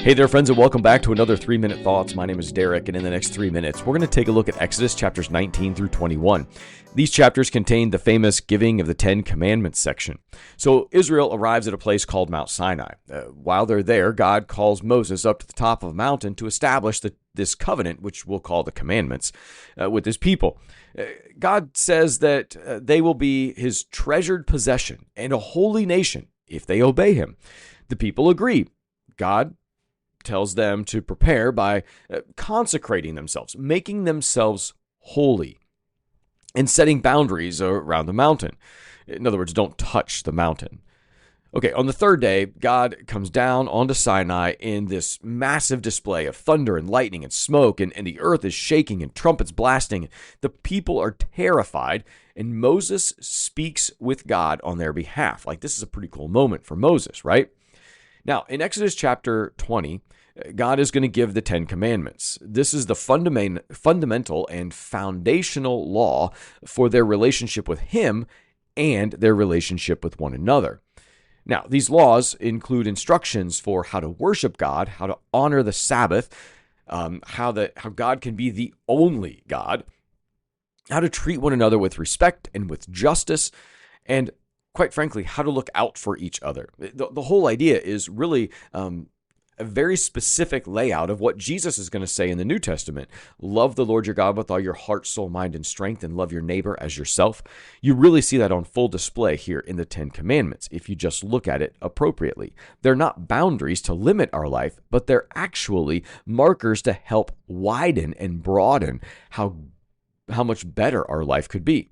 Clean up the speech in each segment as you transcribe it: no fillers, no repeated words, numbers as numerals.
Hey there, friends, and welcome back to another 3-Minute Thoughts. My name is Derek, and in the next 3 minutes, we're going to take a look at Exodus chapters 19 through 21. These chapters contain the famous giving of the Ten Commandments section. So Israel arrives at a place called Mount Sinai. While they're there, God calls Moses up to the top of a mountain to establish this covenant, which we'll call the commandments, with his people. God says that they will be his treasured possession and a holy nation if they obey him. The people agree. God tells them to prepare by consecrating themselves, making themselves holy, and setting boundaries around the mountain. In other words, don't touch the mountain. Okay, on the third day, God comes down onto Sinai in this massive display of thunder and lightning and smoke, and the earth is shaking and trumpets blasting. The people are terrified, and Moses speaks with God on their behalf. Like, this is a pretty cool moment for Moses, right? Now, in Exodus chapter 20, God is going to give the Ten Commandments. This is the fundamental and foundational law for their relationship with him and their relationship with one another. Now, these laws include instructions for how to worship God, how to honor the Sabbath, how God can be the only God, how to treat one another with respect and with justice, and quite frankly, how to look out for each other. The whole idea is really a very specific layout of what Jesus is going to say in the New Testament. Love the Lord your God with all your heart, soul, mind, and strength, and love your neighbor as yourself. You really see that on full display here in the Ten Commandments if you just look at it appropriately. They're not boundaries to limit our life, but they're actually markers to help widen and broaden how much better our life could be.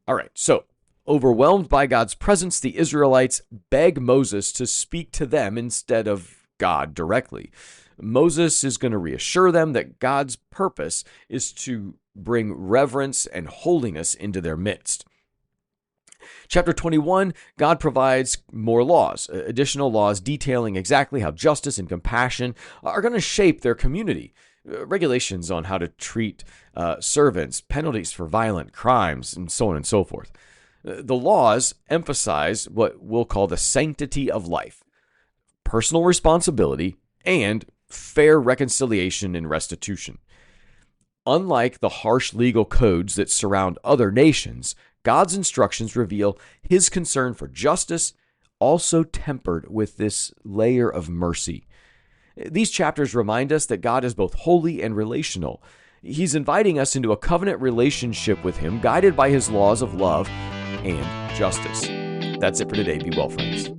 All right, so overwhelmed by God's presence, the Israelites beg Moses to speak to them instead of God directly. Moses is going to reassure them that God's purpose is to bring reverence and holiness into their midst. Chapter 21, God provides more laws, additional laws detailing exactly how justice and compassion are going to shape their community. Regulations on how to treat servants, penalties for violent crimes, and so on and so forth. The laws emphasize what we'll call the sanctity of life, personal responsibility, and fair reconciliation and restitution. Unlike the harsh legal codes that surround other nations, God's instructions reveal his concern for justice, also tempered with this layer of mercy. These chapters remind us that God is both holy and relational. He's inviting us into a covenant relationship with him, guided by his laws of love and justice. That's it for today. Be well, friends.